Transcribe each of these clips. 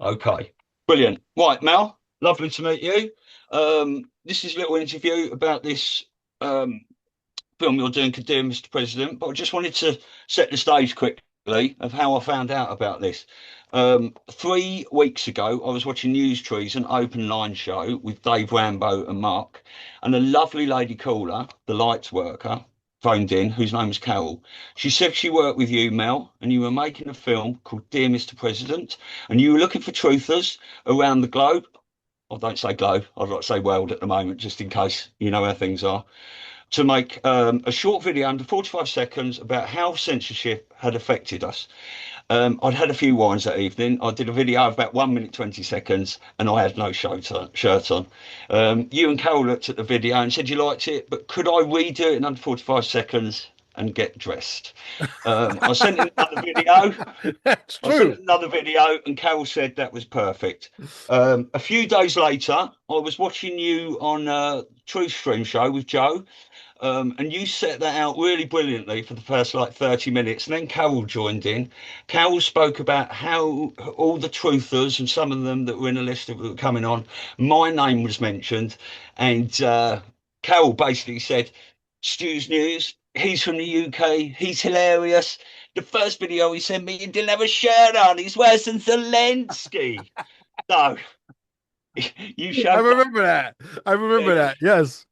Okay, brilliant. Right, Mel, lovely to meet you. This is a little interview about this um, film you're doing, Dear Mr. President, but I just wanted to set the stage quickly of how I found out about this. 3 weeks ago, I was watching News Trees, an open line show with Dave Rambo and Mark, and a lovely lady caller, the lights worker, phoned in, whose name was Carol. She said she worked with you, Mel, and you were making a film called Dear Mr. President, and you were looking for truthers around the globe. I don't say globe, I'd like to say world at the moment, just in case you know how things are, to make a short video under 45 seconds about how censorship had affected us. I'd had a few wines that evening. I did a video of about 1 minute 20 seconds, and I had no shirt on. You and Carol looked at the video and said you liked it, but could I redo it in under 45 seconds and get dressed? I sent in another video. That's I sent true. another video, and Carol said that was perfect. A few days later, I was watching you on Truth Stream show with Joe, and you set that out really brilliantly for the first like 30 minutes. And then Carol joined in. Carol spoke about how all the truthers and some of them that were in a list that were coming on, my name was mentioned. And Carol basically said, Stu's News, he's from the UK, he's hilarious. The first video he sent me, he didn't have a shirt on, he's worse than Zelensky. So you I showed that. remember that. I remember Yeah, that. Yes.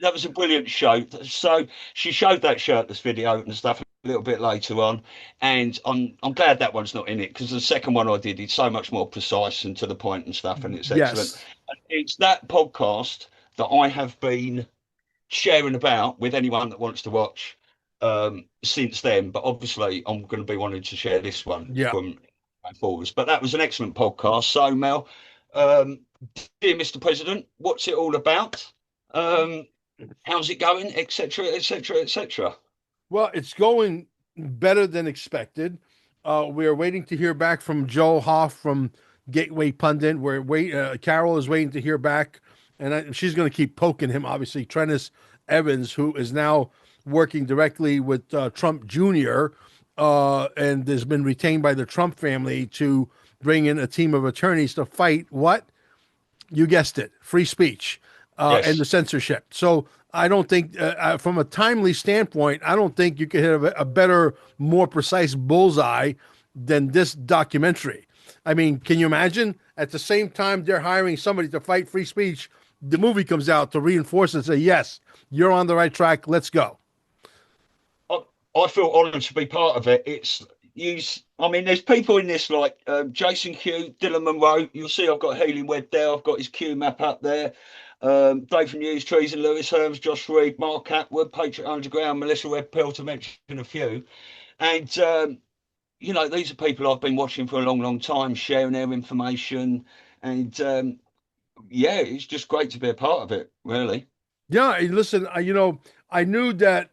that was a brilliant show. So she showed that shirtless video and stuff a little bit later on, and I'm glad that one's not in it because the second one I did is so much more precise and to the point and stuff, and it's excellent. Yes. And it's that podcast that I have been sharing about with anyone that wants to watch since then. But obviously, I'm going to be wanting to share this one Yeah. from forwards. But that was an excellent podcast. So Mel, um, dear Mr. President, what's it all about? Um, how's it going, etc., etc., etc. Well, it's going better than expected. We are waiting to hear back from Joe Hoff from Gateway Pundit. Carol is waiting to hear back, and she's going to keep poking him. Obviously, Trennis Evans, who is now working directly with Trump Jr. And has been retained by the Trump family to bring in a team of attorneys to fight what? You guessed it, free speech and the Yes. censorship. So I don't think, from a timely standpoint, I don't think you could hit a better, more precise bullseye than this documentary. I mean, can you imagine? At the same time, they're hiring somebody to fight free speech. The movie comes out to reinforce and say, yes, you're on the right track. Let's go. I, I feel honoured to be part of it. It's you. I mean, there's people in this like Jason Q, Dylan Monroe. You'll see I've got Haley Webb there. I've got his Q map up there. Dave from News Trees and Lewis Herms, Josh Reed, Mark Atwood, Patriot Underground, Melissa Red Pill, to mention a few. And these are people I've been watching for a long, long time, sharing their information, and yeah, it's just great to be a part of it. Really. Yeah, listen, I knew that,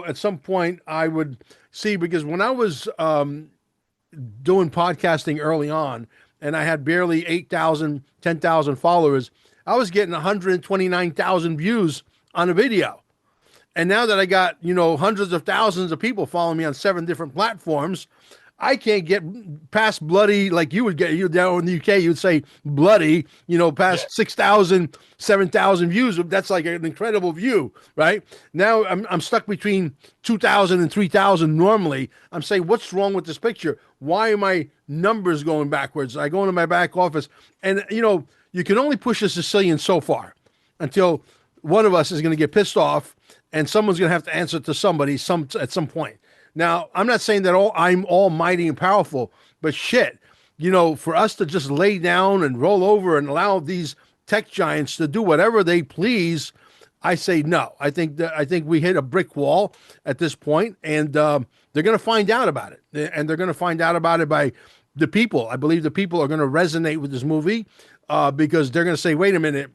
at some point I would see, because when I was doing podcasting early on and I had barely 8,000, 10,000 followers, I was getting 129,000 views on a video. And now that I got, hundreds of thousands of people following me on 7 different platforms, I can't get past bloody, like you would get. You down in the UK, you'd say bloody, Yeah. past 6,000, 7,000 views. That's like an incredible view, right? Now I'm stuck between 2,000 and 3,000 normally. I'm saying, what's wrong with this picture? Why are my numbers going backwards? I go into my back office, and you can only push a Sicilian so far until one of us is going to get pissed off, and someone's going to have to answer to somebody at some point. Now, I'm not saying that I'm almighty and powerful, but shit, for us to just lay down and roll over and allow these tech giants to do whatever they please, I say no. I think we hit a brick wall at this point, and they're going to find out about it, and they're going to find out about it by the people. I believe the people are going to resonate with this movie because they're going to say, "Wait a minute,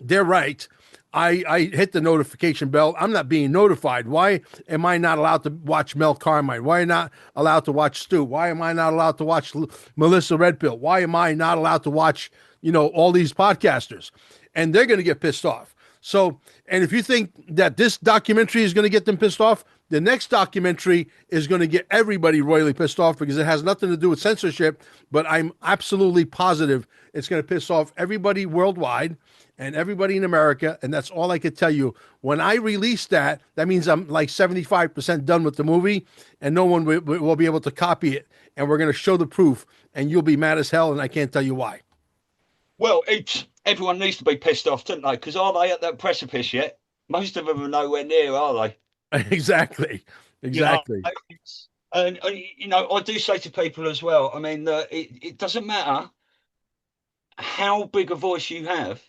they're right." I hit the notification bell. I'm not being notified. Why am I not allowed to watch Mel Carmine? Why am I not allowed to watch Stu? Why am I not allowed to watch Melissa Redpill? Why am I not allowed to watch, all these podcasters? And they're going to get pissed off. So, and if you think that this documentary is going to get them pissed off, The next documentary is going to get everybody royally pissed off because it has nothing to do with censorship, but I'm absolutely positive it's going to piss off everybody worldwide and everybody in America. And that's all I could tell you. When I release that, that means I'm like 75% done with the movie and no one will be able to copy it. And we're going to show the proof and you'll be mad as hell. And I can't tell you why. Well, everyone needs to be pissed off, don't they? Because are they at that precipice yet? Most of them are nowhere near, are they? Exactly. You know, Exactly. and you know, I do say to people as well. I mean, it doesn't matter how big a voice you have.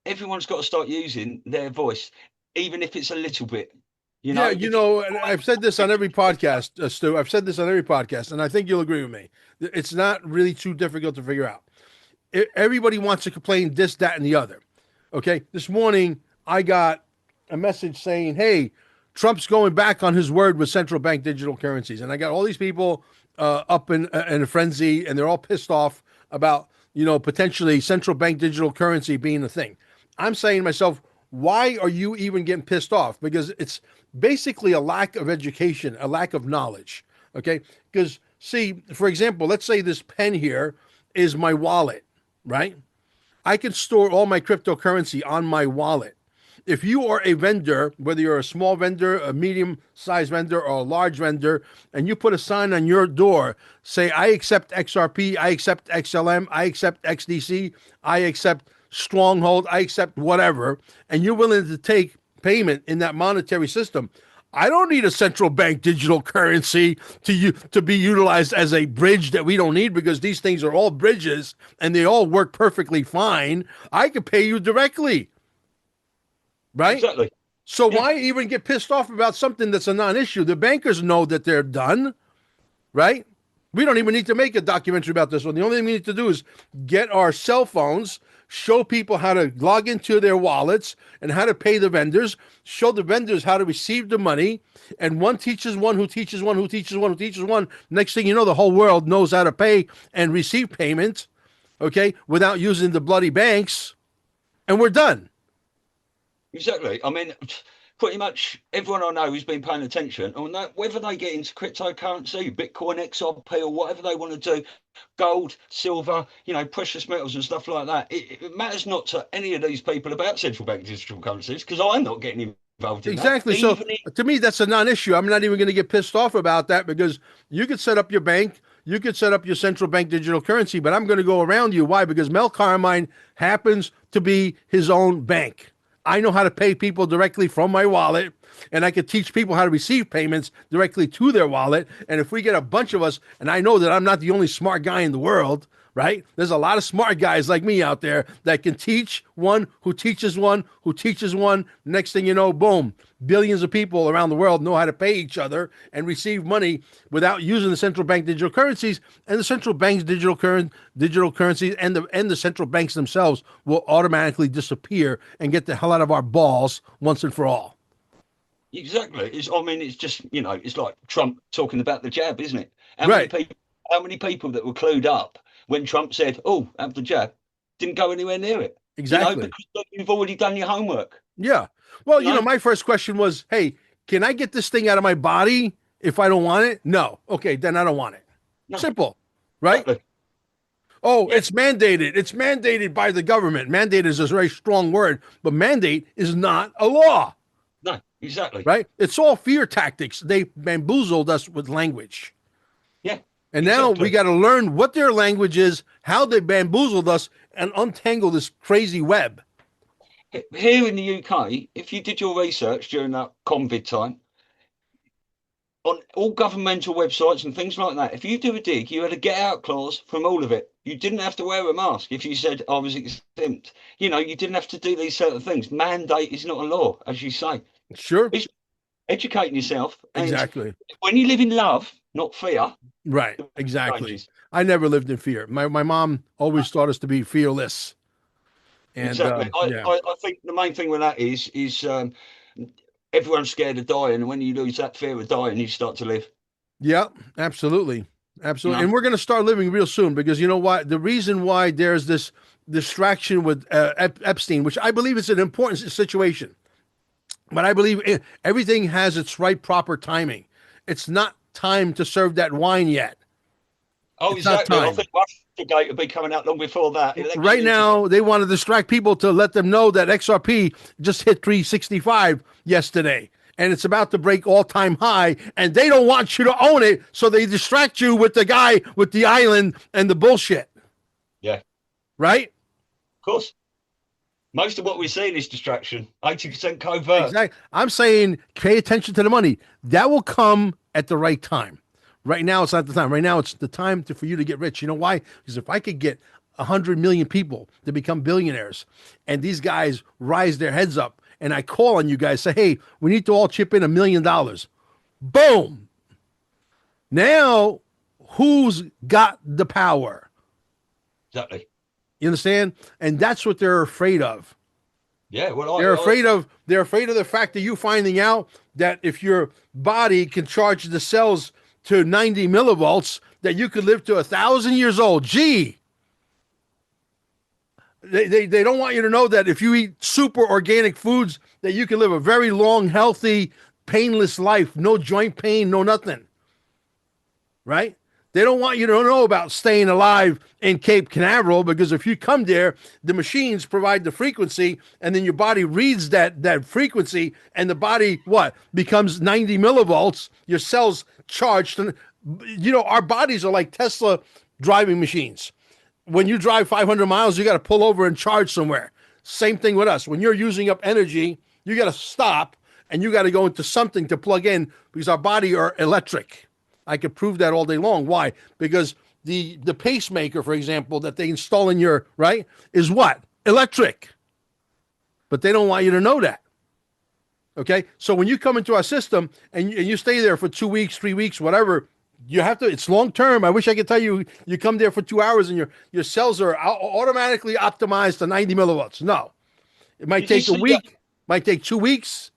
Everyone's got to start using their voice, even if it's a little bit. You Yeah, know, you if you, know, and I've said this on every podcast, Stu. I've said this on every podcast, and I think you'll agree with me. It's not really too difficult to figure out. Everybody wants to complain this, that, and the other. Okay. This morning, I got a message saying, hey, Trump's going back on his word with central bank digital currencies. And I got all these people up in a frenzy, and they're all pissed off about, potentially central bank digital currency being a thing. I'm saying to myself, why are you even getting pissed off? Because it's basically a lack of education, a lack of knowledge. Okay. Because, see, for example, let's say this pen here is my wallet, right? I can store all my cryptocurrency on my wallet. If you are a vendor, whether you're a small vendor, a medium sized vendor, or a large vendor, and you put a sign on your door, say, I accept XRP, I accept XLM, I accept XDC, I accept Stronghold, I accept whatever, and you're willing to take payment in that monetary system, I don't need a central bank digital currency to be utilized as a bridge that we don't need because these things are all bridges and they all work perfectly fine. I could pay you directly. Right? exactly. So Yeah, why even get pissed off about something that's a non-issue? The bankers know that they're done, right? We don't even need to make a documentary about this one. The only thing we need to do is get our cell phones, show people how to log into their wallets and how to pay the vendors, show the vendors how to receive the money, and one teaches one who teaches one who teaches one who teaches one. Next thing you know, the whole world knows how to pay and receive payment, okay, without using the bloody banks, and we're done. exactly. I mean, pretty much everyone I know who's been paying attention, or whether they get into cryptocurrency, Bitcoin, XRP, or whatever they want to do, gold, silver, precious metals and stuff like that. It matters not to any of these people about central bank digital currencies because I'm not getting involved in that. Exactly. So to me, that's a non-issue. I'm not even going to get pissed off about that because you could set up your bank, you could set up your central bank digital currency, but I'm going to go around you. Why? Because Mel Carmine happens to be his own bank. I know how to pay people directly from my wallet, and I can teach people how to receive payments directly to their wallet. And if we get a bunch of us, and I know that I'm not the only smart guy in the world, right? There's a lot of smart guys like me out there that can teach one who teaches one who teaches one. Next thing you know, boom, billions of people around the world know how to pay each other and receive money without using the central bank digital currencies. And the central bank's digital currencies and the central banks themselves will automatically disappear and get the hell out of our balls once and for all. exactly. I mean, it's just it's like Trump talking about the jab, isn't it? Right. How many people that were clued up when Trump said, "Oh, have the jab," didn't go anywhere near it. Exactly. Because you've already done your homework. Yeah. Well, You know, my first question was, hey, can I get this thing out of my body if I don't want it? No. Okay, then I don't want it. no, Simple. Right? exactly. Oh, Yeah, it's mandated. It's mandated by the government. Mandate is a very strong word, but mandate is not a law. no, exactly. Right? It's all fear tactics. They bamboozled us with language. Yeah, And now we exactly. got to learn what their language is, how they bamboozled us, and untangle this crazy web. Here in the UK, if you did your research during that COVID time, on all governmental websites and things like that, if you do a dig, you had a get out clause from all of it. You didn't have to wear a mask if you said I was exempt. You didn't have to do these certain things. Mandate is not a law, as you say. Sure. It's educating yourself. And Exactly. when you live in love, not fear, Right. the Exactly. changes. I never lived in fear. My mom always taught us to be fearless. And Exactly. yeah. I think the main thing with that is everyone's scared of dying, and when you lose that fear of dying, you start to live. Yeah, absolutely. You Absolutely. know, And we're going to start living real soon because you know what? The reason why there's this distraction with Epstein, which I believe is an important situation. But I believe everything has its right proper timing. It's not time to serve that wine yet. Oh, It's not exactly. I time. think Russiagate will be coming out long before that. Election Right into now, they want to distract people to let them know that XRP just hit 365 yesterday and it's about to break all-time high, and they don't want you to own it, so they distract you with the guy with the island and the bullshit. yeah, of Right? course. Most of what we're seeing is distraction. 80% covert. Exactly. I'm saying pay attention to the money. That will come at the right time. Right now, it's not the time. Right now, it's the time for you to get rich. You know why? Because if I could get 100 million people to become billionaires and these guys rise their heads up and I call on you guys, say, hey, we need to all chip in $1 million. Boom. Now, who's got the power? Exactly. You understand? And that's what they're afraid of. Yeah, well, They're afraid of the fact that you finding out that if your body can charge the cells to 90 millivolts, that you could live to 1,000 years old. Gee, they don't want you to know that if you eat super organic foods, that you can live a very long, healthy, painless life, no joint pain, no nothing. Right? They don't want you to know about staying alive in Cape Canaveral, because if you come there, the machines provide the frequency, and then your body reads that frequency, and the body what becomes 90 millivolts. Your cells charged, and our bodies are like Tesla driving machines. When you drive 500 miles, you got to pull over and charge somewhere. Same thing with us. When you're using up energy, you got to stop and you got to go into something to plug in, because our body are electric. I could prove that all day long. Why? Because the pacemaker, for example, that they install in your right is what? Electric. But they don't want you to know that. Okay? So when you come into our system and you stay there for 2 weeks, 3 weeks, whatever, you have to, it's long term. I wish I could tell you, you come there for 2 hours and your cells are automatically optimized to 90 millivolts. No. It might take a week, might take 2 weeks,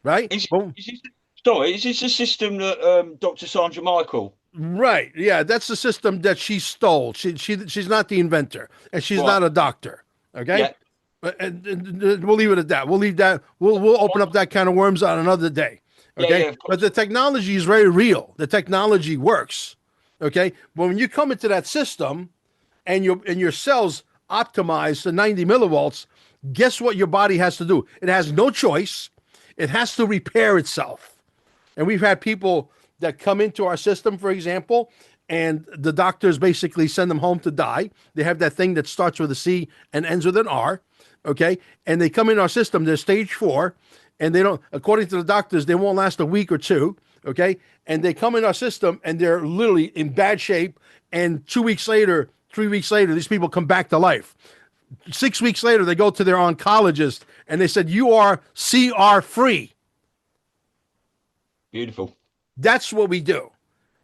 right? Boom. Is this a system that Dr. Sandra Michael? Right. Yeah, that's the system that she stole. She's not the inventor, and she's Right. not a doctor. Okay. Yeah. And we'll leave it at that. We'll leave that. We'll open up that kind of worms on another day. Yeah, Okay. yeah, of But course. the technology is very real. The technology works. Okay. But when you come into that system and your cells optimize to 90 millivolts, guess what your body has to do? It has no choice. It has to repair itself. And we've had people that come into our system, for example, and the doctors basically send them home to die. They have that thing that starts with a C and ends with an R. Okay. And they come in our system, they're stage 4, and they don't, according to the doctors, they won't last a week or two. Okay. And they come in our system and they're literally in bad shape. And 2 weeks later, 3 weeks later, these people come back to life. 6 weeks later, they go to their oncologist and they said, you are CR free. Beautiful. That's what we do.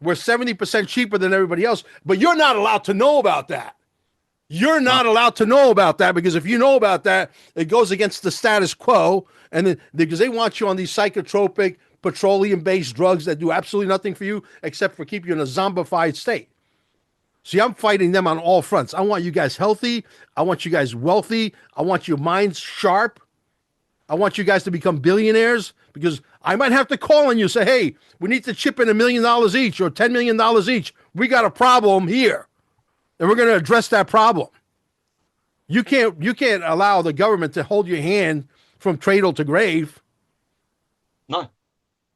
We're 70% cheaper than everybody else, but you're not allowed to know about that. You're not allowed to know about that, because if you know about that, it goes against the status quo. And then, because they want you on these psychotropic, petroleum-based drugs that do absolutely nothing for you except for keep you in a zombified state. See, I'm fighting them on all fronts. I want you guys healthy. I want you guys wealthy. I want your minds sharp. I want you guys to become billionaires, because I might have to call on you, say, hey, we need to chip in $1 million each or $10 million each. We got a problem here, and we're going to address that problem. You can't allow the government to hold your hand from cradle to grave. No.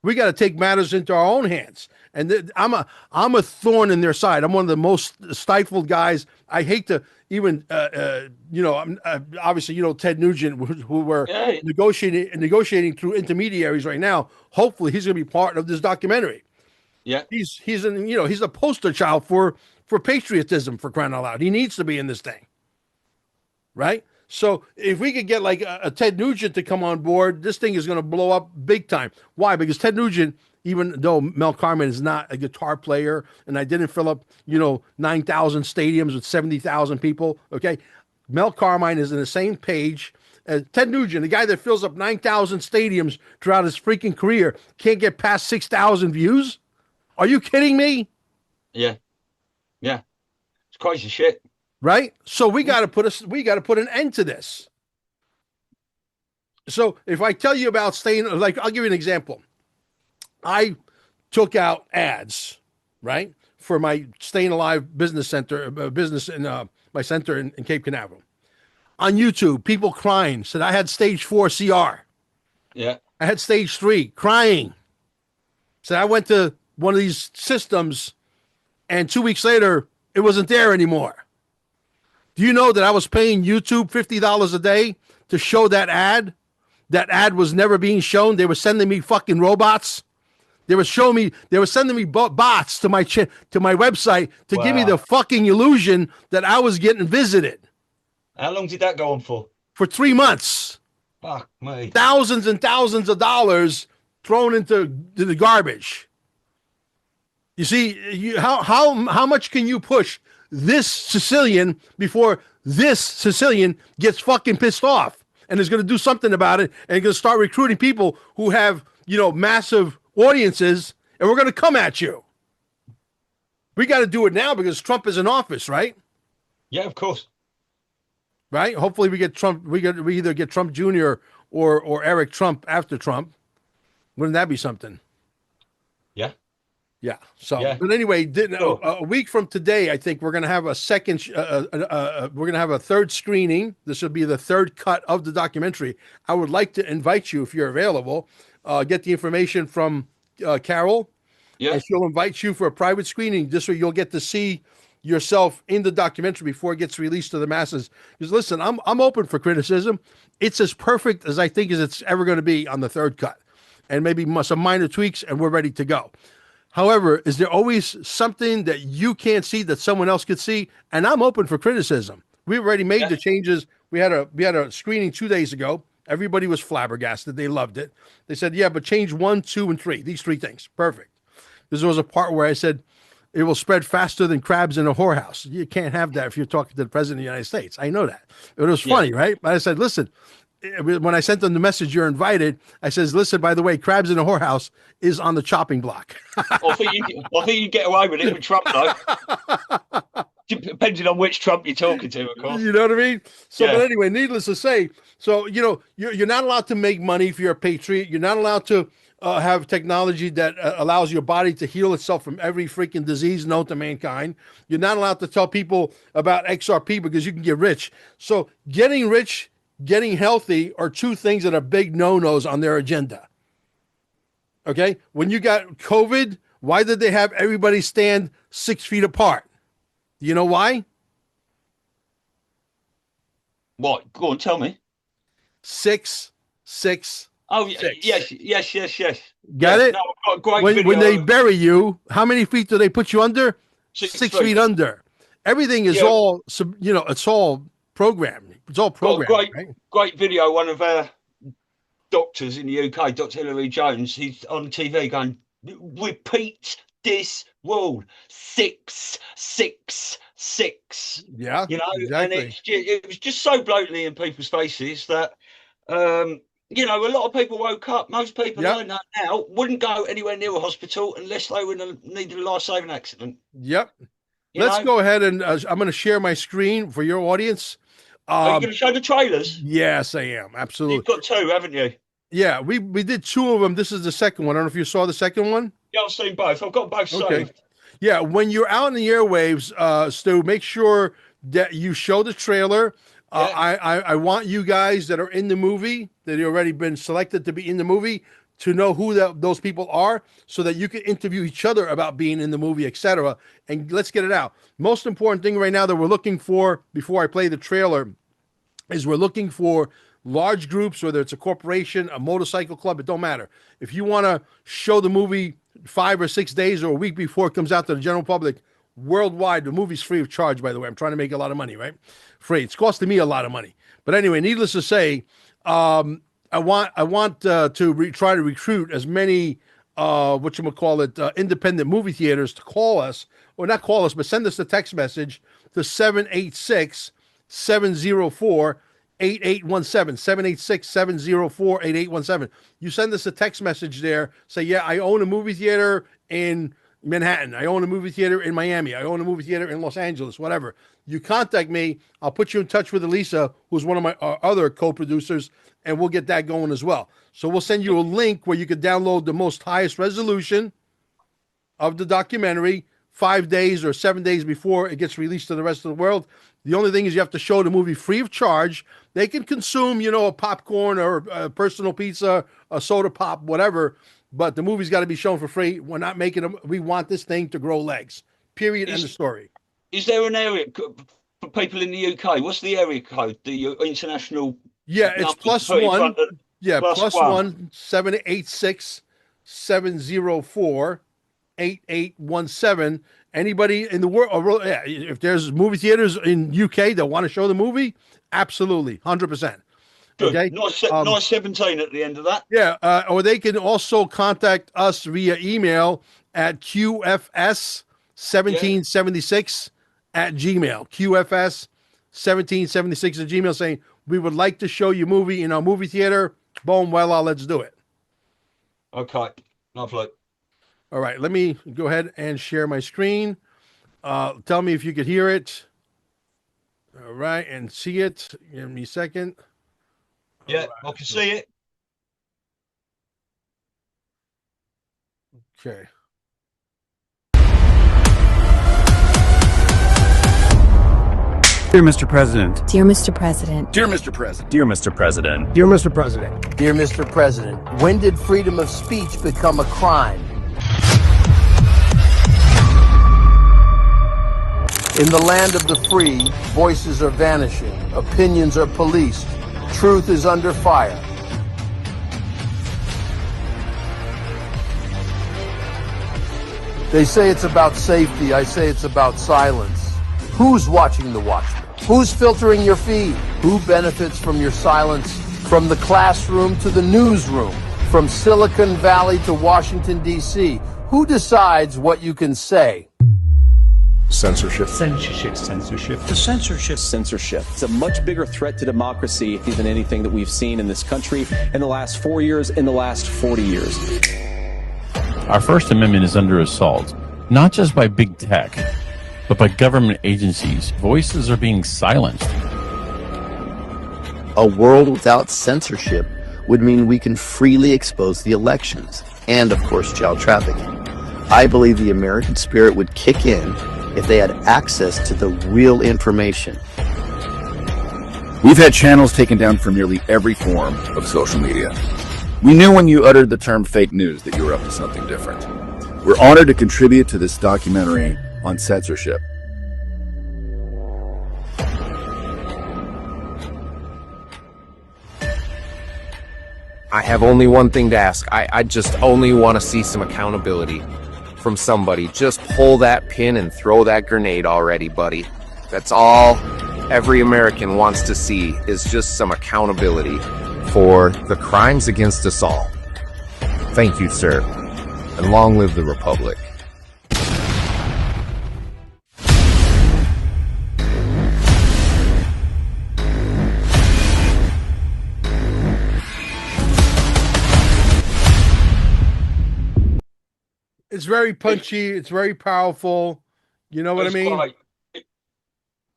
We got to take matters into our own hands. And I'm a thorn in their side. I'm one of the most stifled guys. I hate to even, obviously, Ted Nugent, who we're negotiating through intermediaries right now. Hopefully, he's going to be part of this documentary. Yeah. He's a poster child for patriotism, for crying out loud. He needs to be in this thing, right? So if we could get like a Ted Nugent to come on board, this thing is going to blow up big time. Why? Because Ted Nugent, even though Mel Carmine is not a guitar player, and I didn't fill up, 9,000 stadiums with 70,000 people, okay? Mel Carmine is in the same page as Ted Nugent, the guy that fills up 9,000 stadiums throughout his freaking career, can't get past 6,000 views? Are you kidding me? Yeah. Yeah. It's crazy shit. Right? So we got to put an end to this. So if I tell you about staying, like, I'll give you an example. I took out ads, right, for my Staying Alive business center, business in my center in Cape Canaveral. On YouTube, people crying said I had stage 4 CR. Yeah. I had stage 3 crying. Said I went to one of these systems and 2 weeks later, it wasn't there anymore. Do you know that I was paying YouTube $50 a day to show that ad? That ad was never being shown. They were sending me fucking robots. They were showing me. They were sending me bots to my to my website to give me the Wow. fucking illusion that I was getting visited How long did that go on for 3 months. Fuck me. Thousands and thousands of dollars thrown into the garbage. You see, how much can you push this Sicilian before this Sicilian gets fucking pissed off and is going to do something about it and going to start recruiting people who have, massive audiences, and we're going to come at you. We got to do it now because Trump is in office, right? Yeah, of course. Right? Hopefully we get Trump. We either get Trump Jr. or Eric Trump after Trump. Wouldn't that be something? Yeah. Yeah. So, Yeah. but anyway, Sure. a week from today, I think we're going to have a second. We're going to have a third screening. This will be the third cut of the documentary. I would like to invite you if you're available. Get the information from Carol, Yeah. and she'll invite you for a private screening. This way, you'll get to see yourself in the documentary before it gets released to the masses. Because listen, I'm open for criticism. It's as perfect as I think as it's ever going to be on the third cut, and maybe some minor tweaks, and we're ready to go. However, is there always something that you can't see that someone else could see? And I'm open for criticism. We've already made the changes. We had a screening 2 days ago. Everybody was flabbergasted. They loved it. They said, yeah, but change 1, 2, and 3. These 3 things. Perfect. There was a part where I said, it will spread faster than crabs in a whorehouse. You can't have that if you're talking to the president of the United States. I know that. It was funny, right? But I said, listen, when I sent them the message, you're invited, I says, listen, by the way, crabs in a whorehouse is on the chopping block. I think you get away with it with Trump, though. Depending on which Trump you're talking to, of course. You know what I mean? So, Yeah. but anyway, needless to say, so, you're not allowed to make money if you're a patriot. You're not allowed to have technology that allows your body to heal itself from every freaking disease known to mankind. You're not allowed to tell people about XRP because you can get rich. So getting rich, getting healthy are 2 things that are big no-nos on their agenda. Okay? When you got COVID, why did they have everybody stand 6 feet apart? Do you know why? What? Go on, tell me. 6, 6. Oh, 6. yes. Got it? No, I've got a great video. When they bury you, how many feet do they put you under? 6 feet under. Everything is all, it's all programmed. It's all programmed. Great video. One of our doctors in the UK, Dr. Hilary Jones, he's on TV going, repeat this rule: 6, 6, 6. Yeah, exactly. And it was just so blatantly in people's faces that, a lot of people woke up. Most people I know now wouldn't go anywhere near a hospital unless they needed a life-saving accident. Yep. Let's go ahead and I'm going to share my screen for your audience. Are you going to show the trailers? Yes, I am. Absolutely. You've got 2, haven't you? Yeah, we did 2 of them. This is the second one. I don't know if you saw the second one. Yeah, I've seen both. I've got both saved. Yeah, when you're out in the airwaves, Stu, make sure that you show the trailer. I want you guys that are in the movie, that have already been selected to be in the movie, to know who those people are so that you can interview each other about being in the movie, etc. And let's get it out. Most important thing right now that we're looking for before I play the trailer is we're looking for large groups, whether it's a corporation, a motorcycle club, it don't matter. If you want to show the movie 5 or 6 days or a week before it comes out to the general public, worldwide, the movie's free of charge, by the way. I'm trying to make a lot of money, right? Free. It's costing me a lot of money. But anyway, needless to say, I want to try to recruit as many independent movie theaters to call us, or not call us, but send us a text message to 786-704-8817, 786-704-8817. You send us a text message there, say, yeah, I own a movie theater in Manhattan. I own a movie theater in Miami. I own a movie theater in Los Angeles, whatever. You contact me. I'll put you in touch with Elisa, who's one of my other co-producers, and we'll get that going as well. So we'll send you a link where you can download the most highest resolution of the documentary 5 days or 7 days before it gets released to the rest of the world. The only thing is you have to show the movie free of charge. They can consume, a popcorn or a personal pizza, a soda pop, whatever, but the movie's got to be shown for free. We're not making them. We want this thing to grow legs. Period. End of Is story. is there an area for people in the UK? What's the area code? The international Yeah, it's number to plus put in one. front of Yeah, plus plus one. 1-786-704-8817. Anybody in the world, yeah, if there's movie theaters in UK that want to show the movie, absolutely, 100%. Good. Okay. Nice 17 at the end of that. Yeah, or they can also contact us via email at Yeah. qfs1776 at Gmail. qfs1776 at Gmail, saying we would like to show you movie in our movie theater. Boom, well, let's do it. Okay. Lovely. All right, let me go ahead and share my screen. Tell me if you could hear it. All right, and see it. Give me a second. Yeah, All I right, can so, see it. okay. Dear Mr. President. Dear Mr. President. Dear Mr. President. Dear Mr. President. Dear Mr. President. Dear Mr. President, when did freedom of speech become a crime? In the land of the free, voices are vanishing, opinions are policed, truth is under fire. They say it's about safety, I say it's about silence. Who's watching the watchmen? Who's filtering your feed? Who benefits from your silence? From the classroom to the newsroom, from Silicon Valley to Washington, D.C., who decides what you can say? Censorship. Censorship. Censorship. The censorship. Censorship. It's a much bigger threat to democracy than anything that we've seen in this country in the last 4 years, in the last 40 years. Our First Amendment is under assault, not just by big tech, but by government agencies. Voices are being silenced. A world without censorship would mean we can freely expose the elections and, of course, child trafficking. I believe the American spirit would kick in if they had access to the real information. We've had channels taken down from nearly every form of social media. We knew when you uttered the term fake news that you were up to something different. We're honored to contribute to this documentary on censorship. I have only one thing to ask. I just only want to see some accountability from somebody. Just pull that pin and throw that grenade already, buddy. That's all every American wants to see, is just some accountability for the crimes against us all. Thank you, sir. And long live the Republic. It's very punchy. It's very powerful. You know what I mean? Great.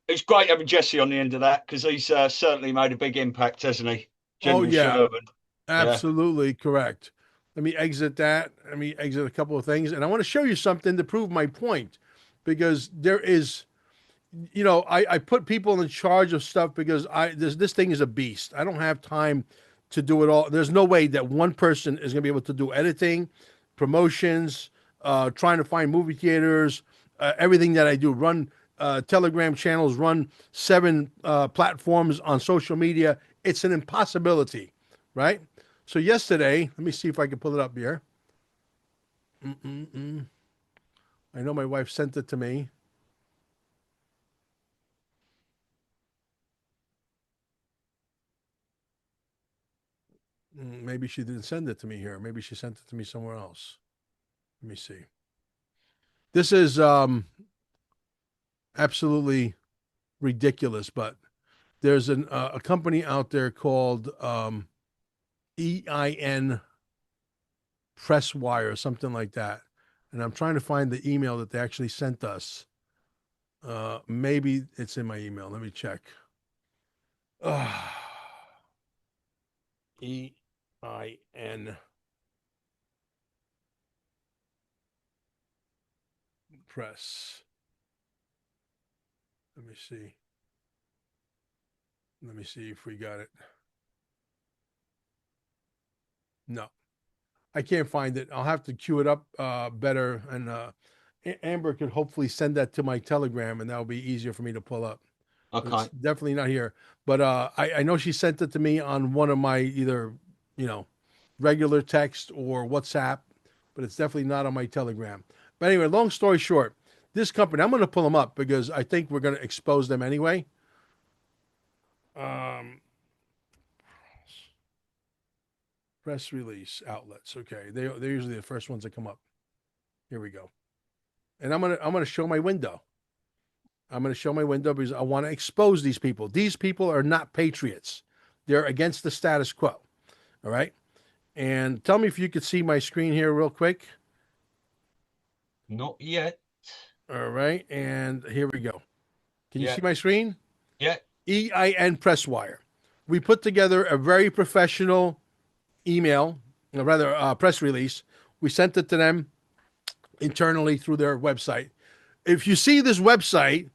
It's great having Jesse on the end of that because he's certainly made a big impact, hasn't he? General Sherman. Absolutely correct. Let me exit that. Let me exit a couple of things. And I want to show you something to prove my point, because there is, I put people in charge of stuff because this thing is a beast. I don't have time to do it all. There's no way that one person is going to be able to do editing, promotions, trying to find movie theaters, everything that I do, run Telegram channels, run 7 platforms on social media. It's an impossibility, right? So yesterday, let me see if I can pull it up here. I know my wife sent it to me. Maybe she didn't send it to me here. Maybe she sent it to me somewhere else. Let me see. This is absolutely ridiculous, but there's a company out there called EIN Press Wire or something like that. and I'm trying to find the email that they actually sent us. Maybe it's in my email. Let me check. EIN press. Let me see. Let me see if we got it. No, I can't find it. I'll have to queue it up better. And Amber could hopefully send that to my Telegram, and that'll be easier for me to pull up. But Okay. it's definitely not here. But I know she sent it to me on one of my either, regular text or WhatsApp, but it's definitely not on my Telegram. But anyway, long story short, this company, I'm going to pull them up because I think we're going to expose them anyway. Press release outlets. Okay, they're usually the first ones that come up. Here we go. And I'm gonna show my window. I'm gonna show my window because I want to expose these people. These people are not patriots. They're against the status quo. All right. And tell me if you could see my screen here real quick. Not yet. All right. And here we go. Can you Yeah. see my screen? Yeah. EIN Presswire. We put together a very professional email, or rather press release. We sent it to them internally through their website. If you see this website,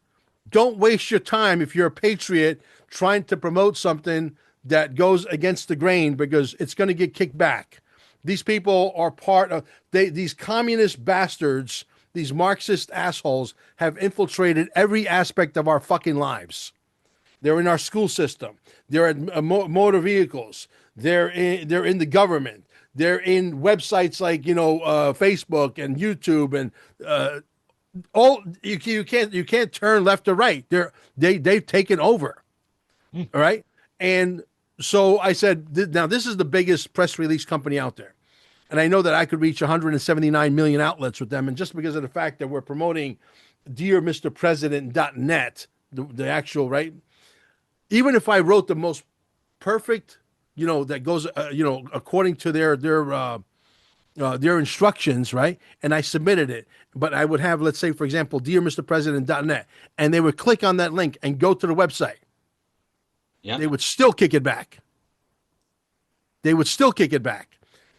don't waste your time if you're a patriot trying to promote something that goes against the grain because it's going to get kicked back. These people are part of these communist bastards, these Marxist assholes have infiltrated every aspect of our fucking lives. They're in our school system. They're at motor vehicles. They're in the government. They're in websites like Facebook and YouTube and all. You can't turn left or right. They've taken over. All right, and so I said, now this is the biggest press release company out there, and I know that I could reach 179 million outlets with them, and just because of the fact that we're promoting DearMrPresident.net, the actual right. Even if I wrote the most perfect, that goes, according to their instructions, right? And I submitted it, but I would have, let's say, for example, DearMrPresident.net, and they would click on that link and go to the website. Yeah. They would still kick it back.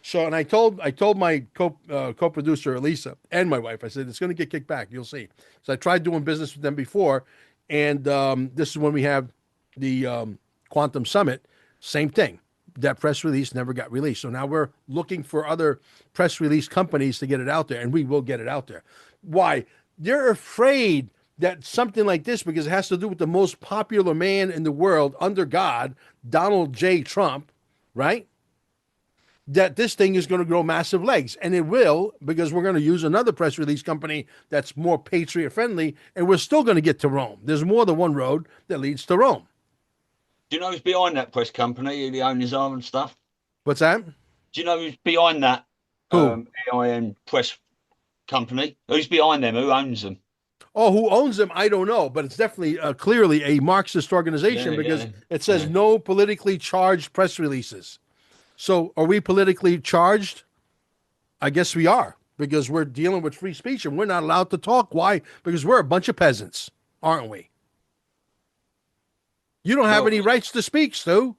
So, and I told my co-producer Elisa and my wife, I said, it's going to get kicked back. You'll see. So I tried doing business with them before, and this is when we have the Quantum Summit. Same thing. That press release never got released. So now we're looking for other press release companies to get it out there, and we will get it out there. Why? They're afraid that something like this, because it has to do with the most popular man in the world under God, Donald J. Trump, right? That this thing is going to grow massive legs. And it will, because we're going to use another press release company that's more patriot friendly, and we're still going to get to Rome. There's more than one road that leads to Rome. Do you know who's behind that press company, who the owners are and stuff? What's that? Do you know who's behind that EIN press company? Who's behind them? Who owns them? Oh, who owns them? I don't know, but it's definitely clearly a Marxist organization because it says no politically charged press releases. So are we politically charged? I guess we are, because we're dealing with free speech and we're not allowed to talk. Why? Because we're a bunch of peasants, aren't we? You don't have any rights to speak, Stu.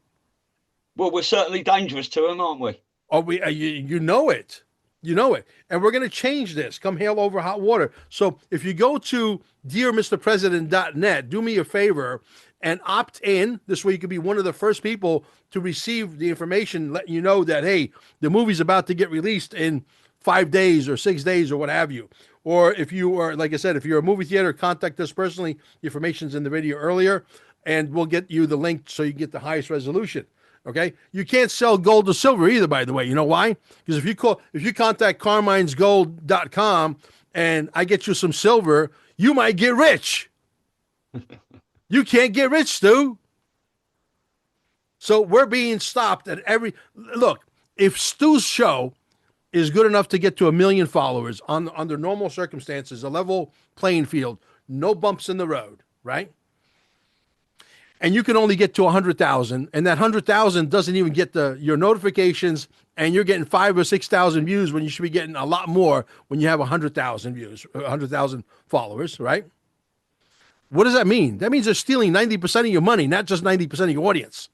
Well, we're certainly dangerous to them, aren't we? Oh, you know it. You know it. And we're going to change this. Come hell over hot water. So if you go to DearMrPresident.net, do me a favor and opt in. This way you could be one of the first people to receive the information, letting you know that, hey, the movie's about to get released in 5 days or 6 days or what have you. Or if you are, like I said, if you're a movie theater, contact us personally. The information's in the video earlier, and we'll get you the link so you get the highest resolution. Okay, you can't sell gold or silver either, by the way. You know why? Because if you contact carminesgold.com and I get you some silver, you might get rich. You can't get rich, Stu. So we're being stopped at every look. If Stu's show is good enough to get to 1 million followers under normal circumstances, a level playing field, no bumps in the road, right? And you can only get to 100,000, and that 100,000 doesn't even get your notifications and you're getting 5 or 6,000 views when you should be getting a lot more when you have 100,000 views, 100,000 followers, right? What does that mean? That means they're stealing 90% of your money, not just 90% of your audience.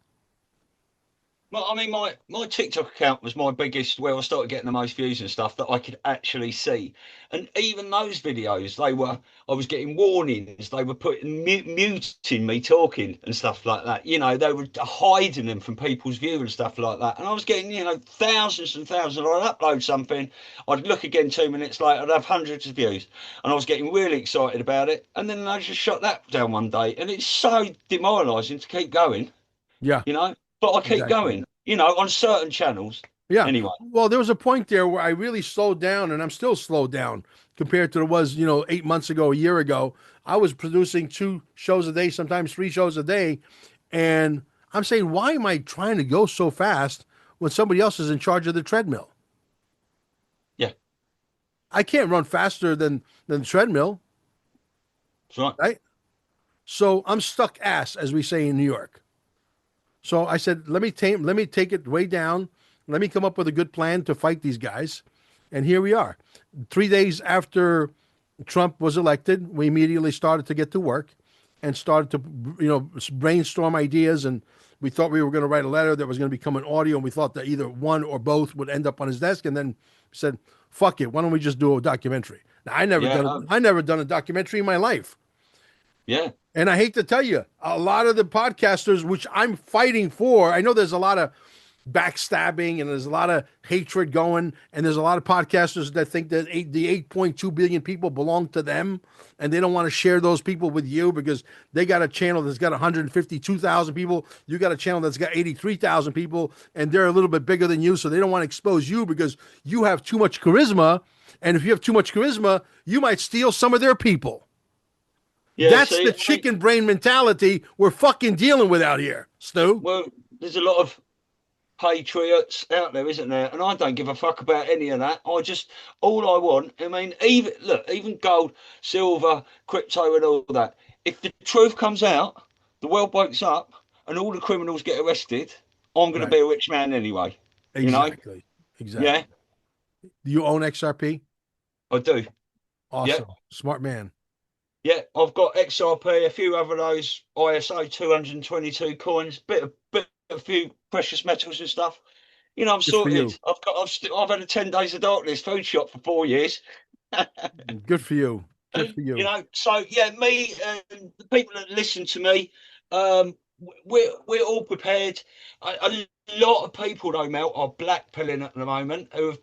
Well, I mean, my TikTok account was my biggest, where I started getting the most views and stuff that I could actually see. And even those videos, I was getting warnings. They were muting me talking and stuff like that. You know, they were hiding them from people's view and stuff like that. And I was getting, thousands and thousands. I'd upload something, I'd look again 2 minutes later, I'd have hundreds of views. And I was getting really excited about it. And then I just shut that down one day. And it's so demoralising to keep going, Yeah. But I keep Exactly. going, on certain channels. Yeah. Anyway. Well, there was a point there where I really slowed down, and I'm still slowed down compared to it was, 8 months ago, a year ago. I was producing 2 shows a day, sometimes 3 shows a day. And I'm saying, why am I trying to go so fast when somebody else is in charge of the treadmill? Yeah. I can't run faster than the treadmill. That's right. Right? So I'm stuck ass, as we say in New York. So I said, let me take it way down. Let me come up with a good plan to fight these guys. And here we are. 3 days after Trump was elected, we immediately started to get to work and started to, brainstorm ideas. And we thought we were going to write a letter that was going to become an audio. And we thought that either one or both would end up on his desk. And then said, fuck it. Why don't we just do a documentary? Now, I never done a documentary in my life. Yeah. And I hate to tell you, a lot of the podcasters, which I'm fighting for, I know there's a lot of backstabbing and there's a lot of hatred going, and there's a lot of podcasters that think that the 8.2 billion people belong to them, and they don't want to share those people with you because they got a channel that's got 152,000 people. You got a channel that's got 83,000 people, and they're a little bit bigger than you, so they don't want to expose you because you have too much charisma, and if you have too much charisma, you might steal some of their people. Yeah, that's the chicken brain mentality we're fucking dealing with out here, Stu. Well, there's a lot of patriots out there, isn't there? And I don't give a fuck about any of that. All I want, I mean, even gold, silver, crypto and all that. If the truth comes out, the world wakes up and all the criminals get arrested, I'm going to be a rich man anyway. Exactly. Exactly. Yeah. Do you own XRP? I do. Awesome. Yeah. Smart man. Yeah, I've got XRP, a few other of those ISO 222 coins, a few precious metals and stuff. I'm sorted. I've had a 10 days of darkness food shop for 4 years. Good for you. Good for you. So yeah, me and the people that listen to me, we're all prepared. A lot of people though, Mel, are blackpilling at the moment who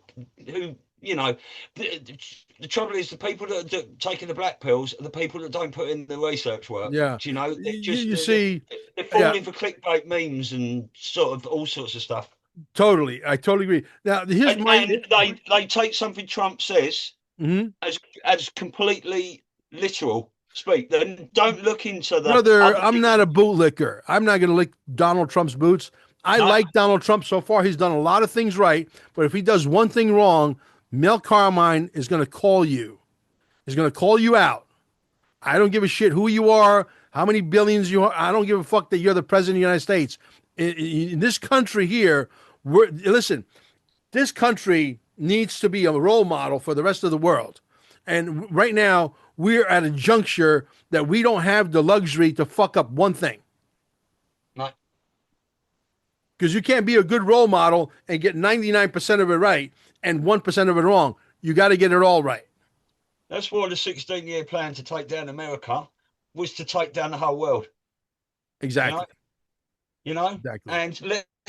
the trouble is the people that are taking the black pills are the people that don't put in the research work. Yeah. They're falling for clickbait memes and sort of all sorts of stuff. Totally. I totally agree. Now, they take something Trump says as completely literal speak. Then don't look into that. Brother, I'm not a bootlicker. I'm not going to lick Donald Trump's boots. I like Donald Trump so far. He's done a lot of things right, but if he does one thing wrong, Mel Carmine is going to call you. He's going to call you out. I don't give a shit who you are, how many billions you are. I don't give a fuck that you're the president of the United States. In this country here, listen, this country needs to be a role model for the rest of the world. And right now, we're at a juncture that we don't have the luxury to fuck up one thing. No. Because you can't be a good role model and get 99% of it right and 1% of it wrong. You got to get it all right. That's why the 16-year plan to take down America was to take down the whole world. Exactly. Exactly. And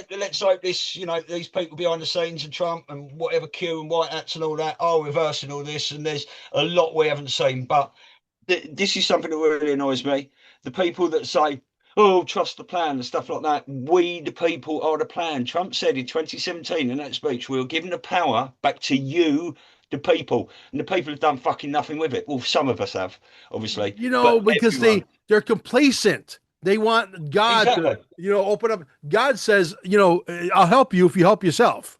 let's hope this, these people behind the scenes and Trump and whatever Q and White Hats and all that are reversing all this. And there's a lot we haven't seen. But this is something that really annoys me. The people that say, oh, trust the plan and stuff like that. We, the people, are the plan. Trump said in 2017 in that speech, we're giving the power back to you, the people. And the people have done fucking nothing with it. Well, some of us have, obviously. Because they're complacent. They want God to, open up. God says, I'll help you if you help yourself.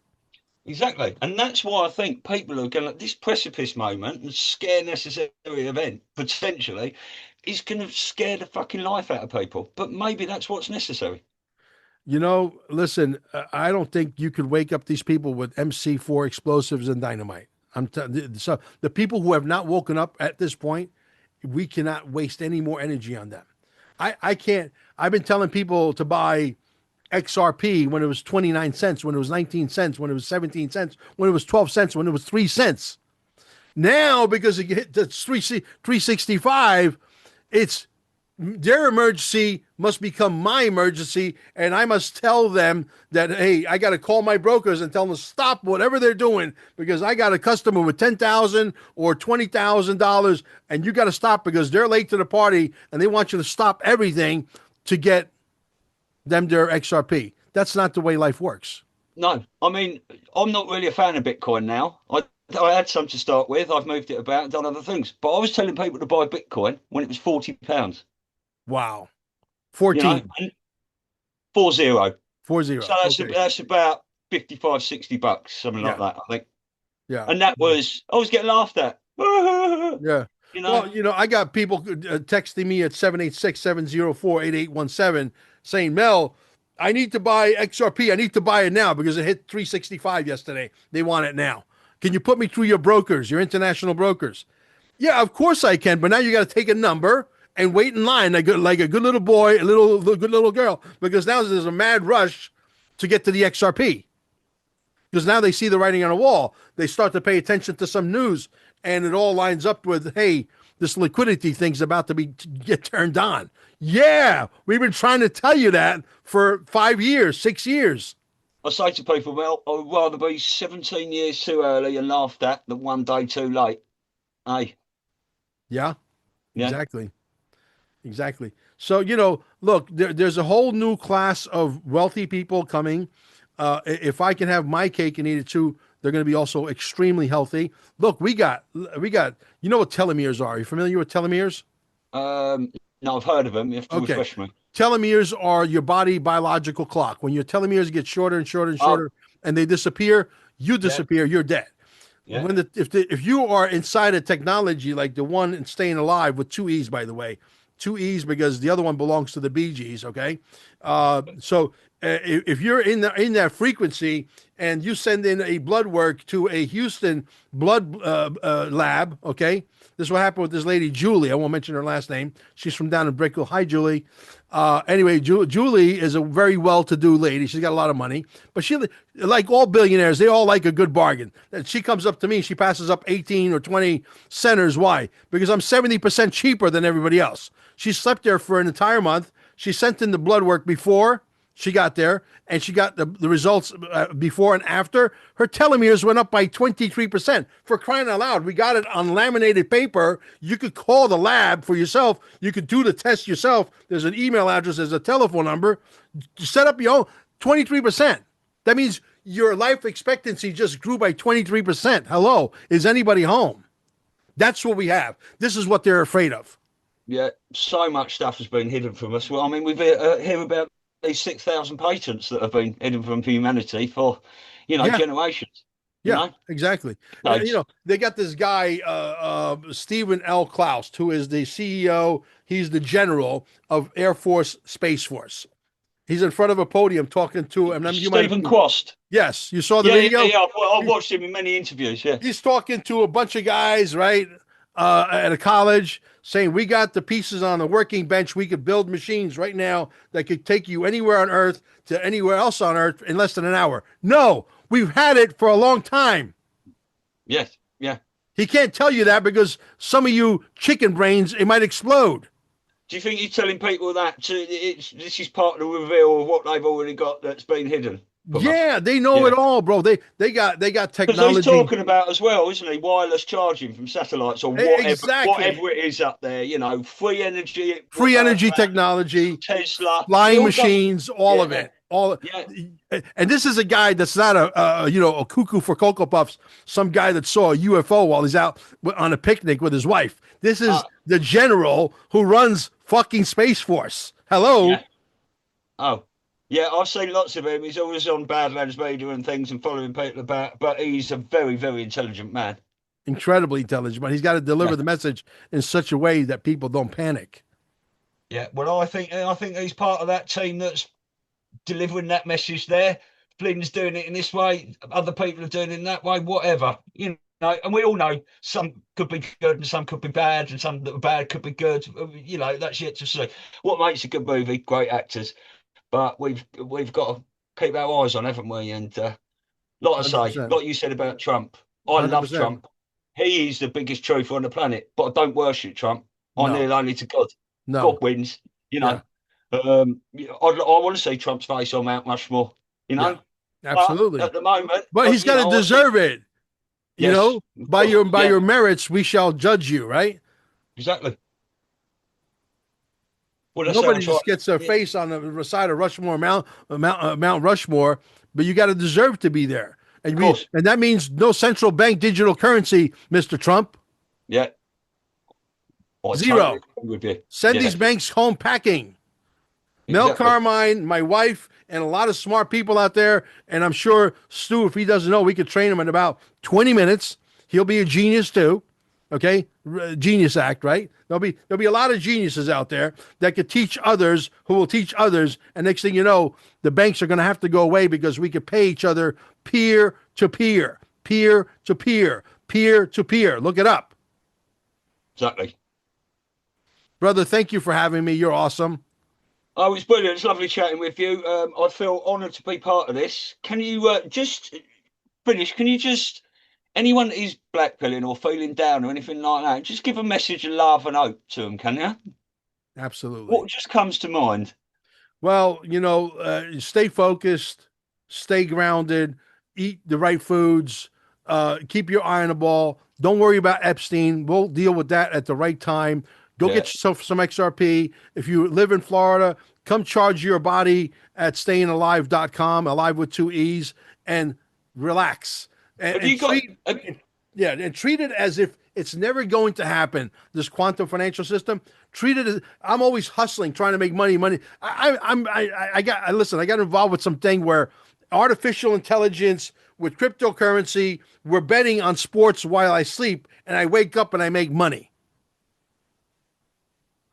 Exactly. And that's why I think people are going to, this precipice moment and scare necessary event, potentially, is going to scare the fucking life out of people. But maybe that's what's necessary. Listen, I don't think you could wake up these people with MC4 explosives and dynamite. So the people who have not woken up at this point, we cannot waste any more energy on them. I can't. I've been telling people to buy XRP when it was 29 cents, when it was 19 cents, when it was 17 cents, when it was 12 cents, when it was 3 cents. Now, because it hit the 365, it's their emergency must become my emergency, and I must tell them that, hey, I got to call my brokers and tell them to stop whatever they're doing because I got a customer with $10,000 or $20,000, and you got to stop because they're late to the party and they want you to stop everything to get them their XRP. That's not the way life works. No, I mean, I'm not really a fan of Bitcoin now. I had some to start with. I've moved it about and done other things. But I was telling people to buy Bitcoin when it was £40. Wow. 14. 40. 40. So that's about 55, $60, something like that, I think. Yeah. And that was, I was getting laughed at. Yeah. Well, I got people texting me at 786-704-8817 saying, Mel, I need to buy XRP. I need to buy it now because it hit 365 yesterday. They want it now. Can you put me through your brokers, your international brokers? Yeah, of course I can. But now you got to take a number and wait in line like a good little boy, a good little girl, because now there's a mad rush to get to the XRP. Because now they see the writing on the wall. They start to pay attention to some news, and it all lines up with, hey, this liquidity thing's about to get turned on. Yeah, we've been trying to tell you that for 5 years, 6 years. I say to people, well, I would rather be 17 years too early and laughed at than one day too late. Hey. Yeah. Exactly. So, look, there's a whole new class of wealthy people coming. If I can have my cake and eat it too, they're going to be also extremely healthy. Look, we got, you know what telomeres are? Are you familiar with telomeres? No, I've heard of them. You have to refresh me. Telomeres are your body biological clock. When your telomeres get shorter and shorter and shorter and they disappear, you disappear, you're dead. Yeah. If you are inside a technology like the one in Staying Alive with 2 E's, by the way, 2 E's because the other one belongs to the Bee Gees, okay? So if you're in that frequency and you send in a blood work to a Houston blood lab, okay? This is what happened with this lady, Julie. I won't mention her last name. She's from down in Brickell. Hi, Julie. Anyway, Julie is a very well-to-do lady. She's got a lot of money. But she, like all billionaires, they all like a good bargain. And she comes up to me. She passes up 18 or 20 centers. Why? Because I'm 70% cheaper than everybody else. She slept there for an entire month. She sent in the blood work before she got there, and she got the results before and after. Her telomeres went up by 23%. For crying out loud, we got it on laminated paper. You could call the lab for yourself. You could do the test yourself. There's an email address. There's a telephone number. Set up your own 23%. That means your life expectancy just grew by 23%. Hello, is anybody home? That's what we have. This is what they're afraid of. Yeah, so much stuff has been hidden from us. Well, I mean, we've hear about these 6,000 patents that have been hidden from humanity for, generations. Yeah, exactly. They got this guy, Stephen L. Klaus, who is the CEO. He's the general of Air Force Space Force. He's in front of a podium talking to Stephen Quast. Yes, you saw the video? Yeah. I've watched him in many interviews, yeah. He's talking to a bunch of guys, right, at a college, saying, we got the pieces on the working bench. We could build machines right now that could take you anywhere on Earth to anywhere else on Earth in less than an hour. No, we've had it for a long time. Yes, yeah. He can't tell you that because some of you chicken brains, it might explode. Do you think he's telling people that this is part of the reveal of what they've already got that's been hidden? Yeah, they know it all, bro. They got technology. Because he's talking about as well, isn't he? Wireless charging from satellites or whatever it is up there. Free energy technology, Tesla, flying machines, all of it. And this is a guy that's not a cuckoo for Cocoa Puffs. Some guy that saw a UFO while he's out on a picnic with his wife. This is the general who runs fucking Space Force. Hello. Yeah. Oh. Yeah, I've seen lots of him. He's always on Badlands Media and things and following people about, but he's a very, very intelligent man. Incredibly intelligent, but he's got to deliver the message in such a way that people don't panic. Yeah, well, I think he's part of that team that's delivering that message there. Flynn's doing it in this way, other people are doing it in that way, whatever. And we all know some could be good and some could be bad, and some that are bad could be good. That's yet to see. What makes a good movie? Great actors. But we've got to keep our eyes on, haven't we? And like I say, 100%. like you said about Trump, I love 100%. Trump. He is the biggest truth on the planet, but I don't worship Trump. I No. kneel only to God. No. God wins, Yeah. I want to see Trump's face on Mount Rushmore, Yeah. Absolutely. But at the moment, But he's got to deserve it. Yes, by your merits, we shall judge you, right? Exactly. Well, Nobody just gets their face on the side of Rushmore Mount Rushmore, but you got to deserve to be there. And and that means no central bank digital currency, Mr. Trump. Yeah. Zero. Totally agree with you. Send these banks home packing. Mel Carmine, my wife, and a lot of smart people out there, and I'm sure Stu, if he doesn't know, we could train him in about 20 minutes. He'll be a genius too. Okay, Genius Act, right? There'll be a lot of geniuses out there that could teach others, who will teach others, and next thing you know, the banks are going to have to go away because we could pay each other peer to peer, peer to peer, peer to peer. Look it up. Exactly. Brother, thank you for having me. You're awesome. Oh, it's brilliant. It's lovely chatting with you. I feel honoured to be part of this. Can you just finish? Can you just, anyone that is blackpilling or feeling down or anything like that, just give a message of love and hope to them, can you? Absolutely. What just comes to mind? Well, stay focused, stay grounded, eat the right foods, keep your eye on the ball. Don't worry about Epstein. We'll deal with that at the right time. Go get yourself some XRP. If you live in Florida, come charge your body at stayingalive.com, alive with 2 E's, and relax. And treat it as if it's never going to happen. This quantum financial system, treat it as I'm always hustling, trying to make money. I got involved with something where artificial intelligence with cryptocurrency, we're betting on sports while I sleep, and I wake up and I make money.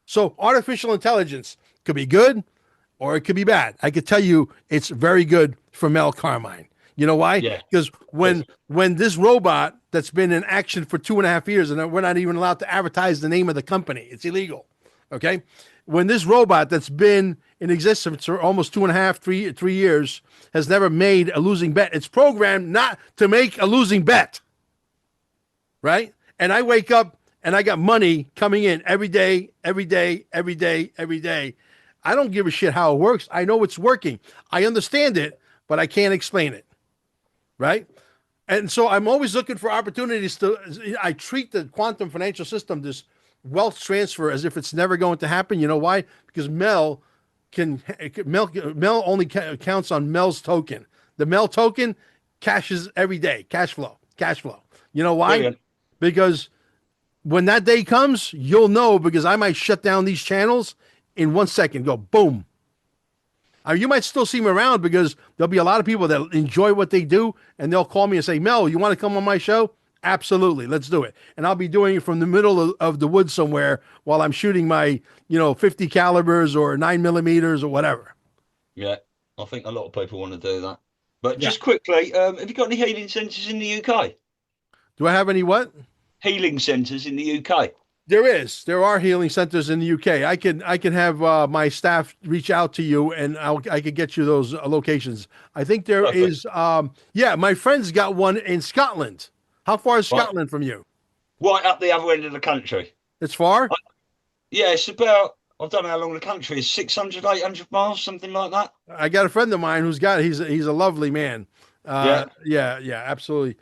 So artificial intelligence could be good or it could be bad. I could tell you it's very good for Mel Carmine. You know why? Because when this robot that's been in action for 2.5 years, and we're not even allowed to advertise the name of the company, it's illegal. Okay. When this robot that's been in existence for almost 2.5, 3 years has never made a losing bet. It's programmed not to make a losing bet. Right. And I wake up and I got money coming in every day. I don't give a shit how it works. I know it's working. I understand it, but I can't explain it. Right? And so I'm always looking for opportunities I treat the quantum financial system, this wealth transfer, as if it's never going to happen. You know why? Because Mel only counts on Mel's token. The Mel token cashes every day. Cash flow. You know why? Brilliant. Because when that day comes, you'll know, because I might shut down these channels in 1 second, go boom. You might still see me around because there'll be a lot of people that enjoy what they do, and they'll call me and say, Mel, you want to come on my show? Absolutely. Let's do it. And I'll be doing it from the middle of the woods somewhere while I'm shooting my, 50 calibers or 9mm or whatever. Yeah. I think a lot of people want to do that. But just quickly, have you got any healing centres in the UK? Do I have any what? Healing centres in the UK. There are healing centers in the UK. I can have my staff reach out to you, and I could get you those locations. I think there is. My friend's got one in Scotland. How far is Scotland from you? Right up the other end of the country. It's far? It's about, I don't know how long the country is, 600, 800 miles, something like that. I got a friend of mine he's a lovely man. Absolutely.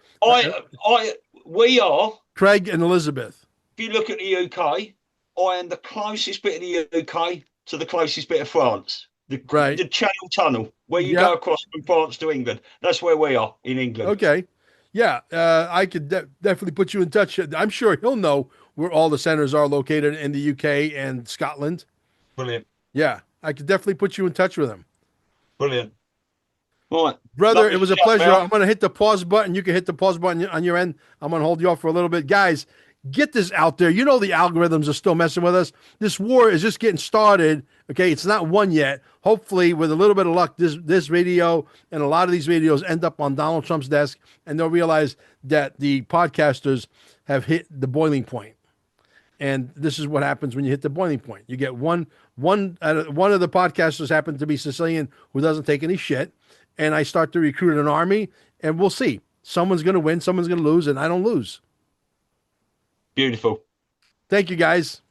We are. Craig and Elizabeth. If you look at the UK, I am the closest bit of the UK to the closest bit of France. The Channel Tunnel, where you go across from France to England. That's where we are in England. Okay. Yeah, I could definitely put you in touch. I'm sure he'll know where all the centers are located in the UK and Scotland. Brilliant. Yeah, I could definitely put you in touch with him. Brilliant. All right. Brother, it was a pleasure. I'm going to hit the pause button. You can hit the pause button on your end. I'm going to hold you off for a little bit. Guys, Get this out there. You know the algorithms are still messing with us. This war is just getting started. Okay, it's not won yet. Hopefully, with a little bit of luck, this video and a lot of these videos end up on Donald Trump's desk, and they'll realize that the podcasters have hit the boiling point. And this is what happens when you hit the boiling point. You get one of the podcasters happen to be Sicilian who doesn't take any shit, and I start to recruit an army, and we'll see. Someone's going to win, someone's going to lose, and I don't lose. Beautiful. Thank you, guys.